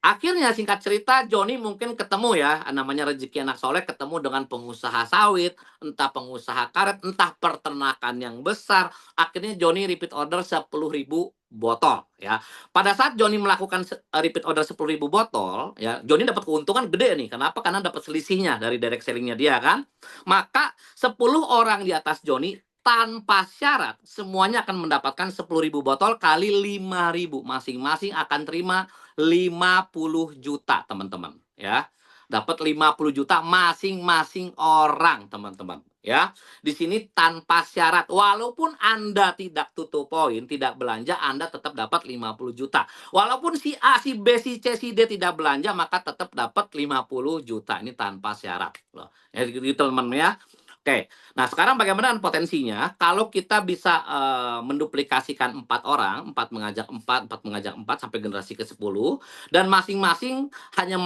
Akhirnya singkat cerita Joni mungkin ketemu ya, namanya rezeki anak soleh, ketemu dengan pengusaha sawit, entah pengusaha karet, entah peternakan yang besar. Akhirnya Joni repeat order 10.000 botol ya. Pada saat Joni melakukan repeat order 10.000 botol ya, Joni dapat keuntungan gede nih. Kenapa? Karena dapat selisihnya dari direct sellingnya dia kan. Maka 10 orang di atas Joni tanpa syarat semuanya akan mendapatkan 10.000 botol kali 5.000, masing-masing akan terima 50 juta teman-teman ya. Dapat 50 juta masing-masing orang teman-teman ya. Di sini tanpa syarat, walaupun Anda tidak tutup poin, tidak belanja, Anda tetap dapat 50 juta. Walaupun si A, si B, si C, si D tidak belanja, maka tetap dapat 50 juta. Ini tanpa syarat loh. Ya gitu teman-teman ya. Oke, nah sekarang bagaimana dengan potensinya? Kalau kita bisa menduplikasikan 4 orang, 4 sampai generasi ke-10, dan masing-masing hanya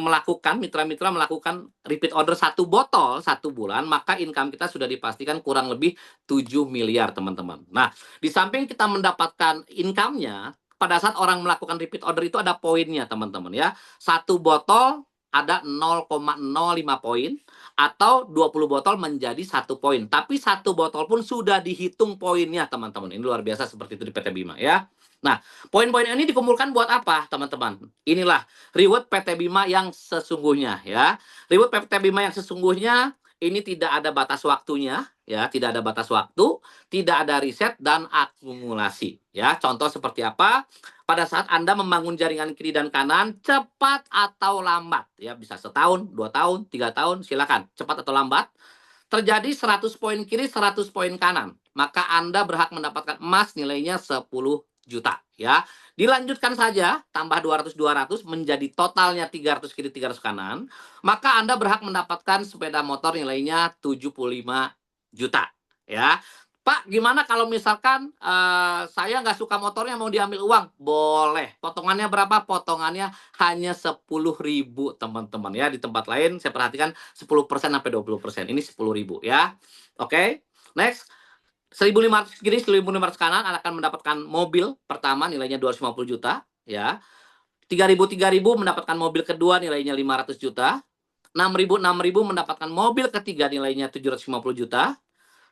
melakukan, mitra-mitra melakukan repeat order satu botol satu bulan, maka income kita sudah dipastikan kurang lebih 7 miliar teman-teman. Nah, di samping kita mendapatkan income-nya, pada saat orang melakukan repeat order itu ada poinnya teman-teman ya. Satu botol ada 0,05 poin, atau 20 botol menjadi 1 poin. Tapi 1 botol pun sudah dihitung poinnya, teman-teman. Ini luar biasa seperti itu di PT Bima ya. Nah, poin-poin ini dikumpulkan buat apa, teman-teman? Inilah reward PT Bima yang sesungguhnya ya. Reward PT Bima yang sesungguhnya ini tidak ada batas waktunya ya, tidak ada batas waktu, tidak ada riset dan akumulasi ya. Contoh seperti apa? Pada saat Anda membangun jaringan kiri dan kanan, cepat atau lambat ya, bisa setahun, 2 tahun, 3 tahun, silakan, cepat atau lambat. Terjadi 100 poin kiri, 100 poin kanan, maka Anda berhak mendapatkan emas nilainya 10 juta ya. Dilanjutkan saja, tambah 200 menjadi totalnya 300 kiri, 300 kanan, maka Anda berhak mendapatkan sepeda motor nilainya 75 juta ya. Pak, gimana kalau misalkan saya nggak suka motornya mau diambil uang? Boleh. Potongannya berapa? Potongannya hanya 10.000 teman-teman ya. Di tempat lain saya perhatikan 10% sampai 20%. Ini 10.000 ya. Oke. Next. 1.500 kiri, 1.500 kanan akan mendapatkan mobil pertama nilainya 250 juta ya. 3.000 mendapatkan mobil kedua nilainya 500 juta. 6.000 mendapatkan mobil ketiga nilainya 750 juta.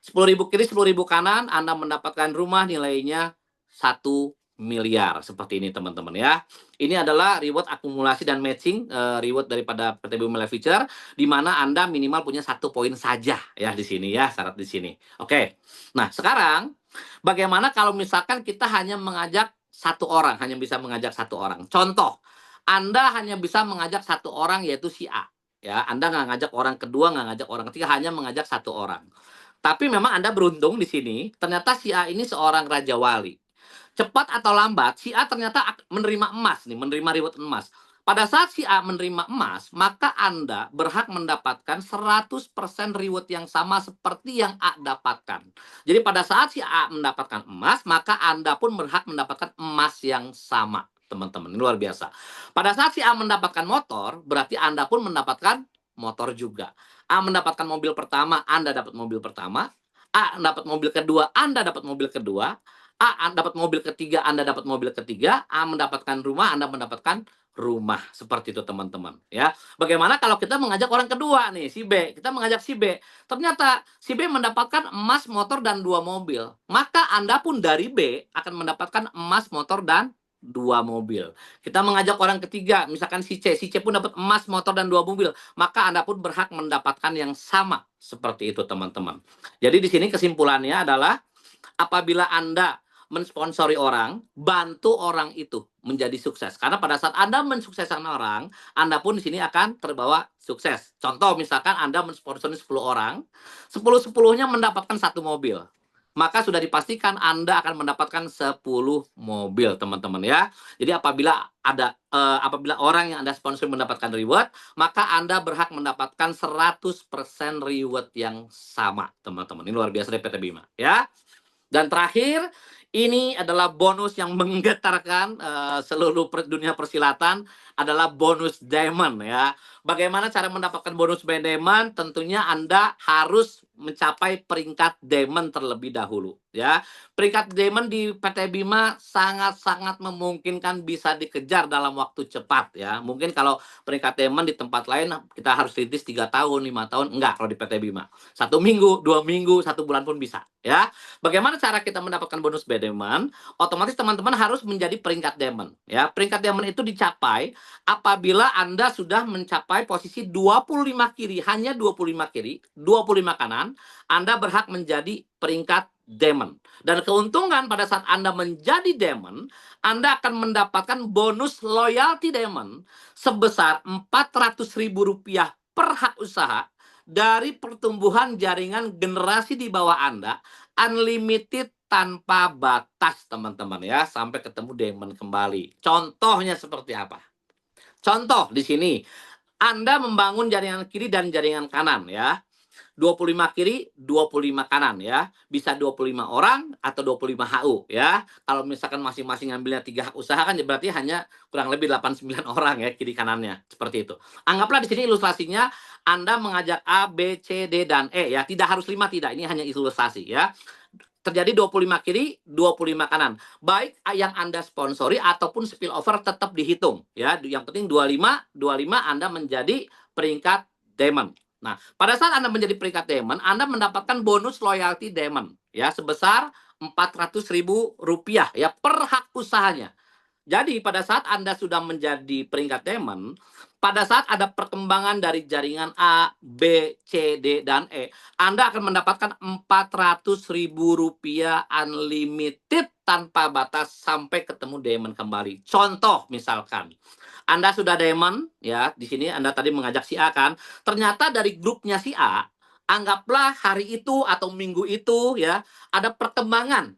10.000 kiri, 10.000 kanan, Anda mendapatkan rumah nilainya 1 miliar. Seperti ini teman-teman ya. Ini adalah reward akumulasi dan matching reward daripada PT Bumi Life Future, di mana Anda minimal punya 1 poin saja ya di sini ya, syarat di sini. Oke. Nah, sekarang bagaimana kalau misalkan kita hanya mengajak 1 orang, hanya bisa mengajak 1 orang. Contoh, Anda hanya bisa mengajak 1 orang yaitu si A. Ya, Anda nggak ngajak orang kedua, nggak ngajak orang ketiga, hanya mengajak 1 orang. Tapi memang Anda beruntung di sini, ternyata si A ini seorang raja wali. Cepat atau lambat, si A ternyata menerima emas nih, menerima reward emas. Pada saat si A menerima emas, maka Anda berhak mendapatkan 100% reward yang sama seperti yang A dapatkan. Jadi pada saat si A mendapatkan emas, maka Anda pun berhak mendapatkan emas yang sama, teman-teman. Ini luar biasa. Pada saat si A mendapatkan motor, berarti Anda pun mendapatkan motor juga. A mendapatkan mobil pertama, Anda dapat mobil pertama. A dapat mobil kedua, Anda dapat mobil kedua. A dapat mobil ketiga, Anda dapat mobil ketiga. A mendapatkan rumah, Anda mendapatkan rumah. Seperti itu teman-teman ya. Bagaimana kalau kita mengajak orang kedua nih, si B. Kita mengajak si B. Ternyata si B mendapatkan emas, motor, dan 2 mobil. Maka Anda pun dari B akan mendapatkan emas, motor, dan 2 mobil. Kita mengajak orang ketiga, misalkan si C. Si C pun dapat emas, motor, dan 2 mobil. Maka Anda pun berhak mendapatkan yang sama. Seperti itu teman-teman. Jadi di sini kesimpulannya adalah apabila Anda mensponsori orang, bantu orang itu menjadi sukses. Karena pada saat Anda mensukseskan orang, Anda pun di sini akan terbawa sukses. Contoh misalkan Anda mensponsori 10 orang, 10-10-nya mendapatkan 1 mobil. Maka sudah dipastikan Anda akan mendapatkan 10 mobil, teman-teman ya. Jadi apabila orang yang Anda sponsori mendapatkan reward, maka Anda berhak mendapatkan 100% reward yang sama, teman-teman. Ini luar biasa dari PT Bima ya. Dan terakhir, ini adalah bonus yang menggetarkan seluruh dunia persilatan, adalah bonus diamond ya. Bagaimana cara mendapatkan bonus diamond? Tentunya Anda harus mencapai peringkat diamond terlebih dahulu ya. Peringkat diamond di PT Bima sangat-sangat memungkinkan bisa dikejar dalam waktu cepat ya. Mungkin kalau peringkat diamond di tempat lain kita harus rintis 3 tahun, 5 tahun, enggak kalau di PT Bima. 1 minggu, 2 minggu, 1 bulan pun bisa ya. Bagaimana cara kita mendapatkan bonus diamond? Otomatis teman-teman harus menjadi peringkat diamond ya. Peringkat diamond itu dicapai apabila Anda sudah mencapai posisi 25 kiri, hanya 25 kiri, 25 kanan, Anda berhak menjadi peringkat diamond. Dan keuntungan pada saat Anda menjadi diamond, Anda akan mendapatkan bonus loyalty diamond sebesar Rp400.000 per hak usaha dari pertumbuhan jaringan generasi di bawah Anda, unlimited tanpa batas teman-teman ya, sampai ketemu diamond kembali. Contohnya seperti apa? Contoh di sini, Anda membangun jaringan kiri dan jaringan kanan ya. 25 kiri, 25 kanan ya. Bisa 25 orang atau 25 HU ya. Kalau misalkan masing-masing ngambilnya 3 hak usaha kan berarti hanya kurang lebih 89 orang ya kiri kanannya. Seperti itu. Anggaplah di sini ilustrasinya Anda mengajak A, B, C, D, dan E ya. Tidak harus 5, tidak. Ini hanya ilustrasi ya. Terjadi 25 kiri, 25 kanan. Baik yang Anda sponsori ataupun spillover tetap dihitung ya. Yang penting 25 Anda menjadi peringkat diamond. Nah, pada saat Anda menjadi peringkat diamond, Anda mendapatkan bonus loyalty diamond ya sebesar Rp400.000 ya per hak usahanya. Jadi pada saat Anda sudah menjadi peringkat diamond, pada saat ada perkembangan dari jaringan A, B, C, D, dan E, Anda akan mendapatkan Rp400.000 unlimited tanpa batas sampai ketemu diamond kembali. Contoh misalkan, Anda sudah diamond, ya di sini Anda tadi mengajak si A kan, ternyata dari grupnya si A, anggaplah hari itu atau minggu itu ya, ada perkembangan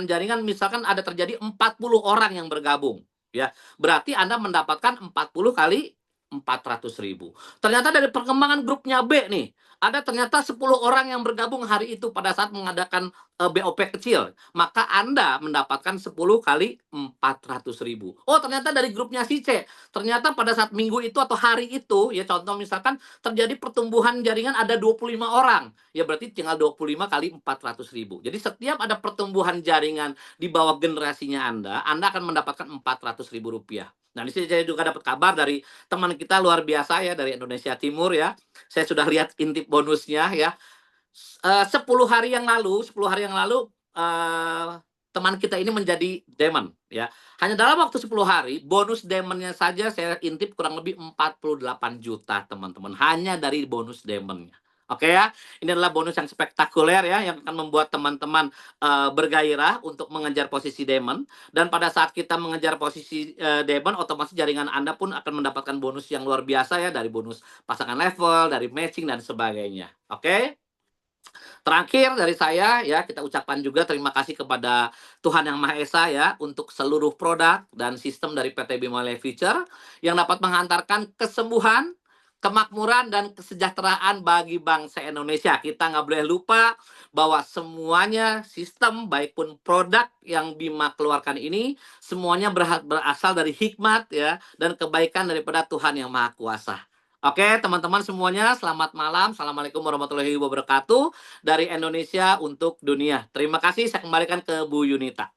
jaringan misalkan ada terjadi 40 orang yang bergabung ya. Berarti Anda mendapatkan 40 kali 400.000. Ternyata dari perkembangan grupnya B nih, ada ternyata 10 orang yang bergabung hari itu pada saat mengadakan BOP kecil, maka Anda mendapatkan 10 kali 400.000. Oh, ternyata dari grupnya si C, ternyata pada saat minggu itu atau hari itu, ya contoh misalkan terjadi pertumbuhan jaringan ada 25 orang, ya berarti tinggal 25 kali 400.000. Jadi setiap ada pertumbuhan jaringan di bawah generasinya Anda akan mendapatkan 400.000 rupiah. Nah, di sini saya juga dapat kabar dari teman kita luar biasa ya dari Indonesia Timur ya. Saya sudah lihat intip bonusnya ya. 10 hari yang lalu, 10 hari yang lalu teman kita ini menjadi diamond ya. Hanya dalam waktu 10 hari, bonus diamondnya saja saya intip kurang lebih 48 juta teman-teman. Hanya dari bonus diamondnya. Oke ya, ini adalah bonus yang spektakuler ya, yang akan membuat teman-teman bergairah untuk mengejar posisi diamond. Dan pada saat kita mengejar posisi diamond, otomatis jaringan Anda pun akan mendapatkan bonus yang luar biasa ya, dari bonus pasangan level, dari matching dan sebagainya. Oke? Terakhir dari saya ya, kita ucapkan juga terima kasih kepada Tuhan Yang Maha Esa ya untuk seluruh produk dan sistem dari PT Bima Life Future yang dapat menghantarkan kesembuhan, kemakmuran dan kesejahteraan bagi bangsa Indonesia. Kita nggak boleh lupa bahwa semuanya sistem baik pun produk yang Bima keluarkan ini semuanya berasal dari hikmat ya dan kebaikan daripada Tuhan Yang Maha Kuasa. Oke, teman-teman semuanya, selamat malam. Assalamualaikum warahmatullahi wabarakatuh dari Indonesia untuk dunia. Terima kasih, saya kembalikan ke Bu Yunita.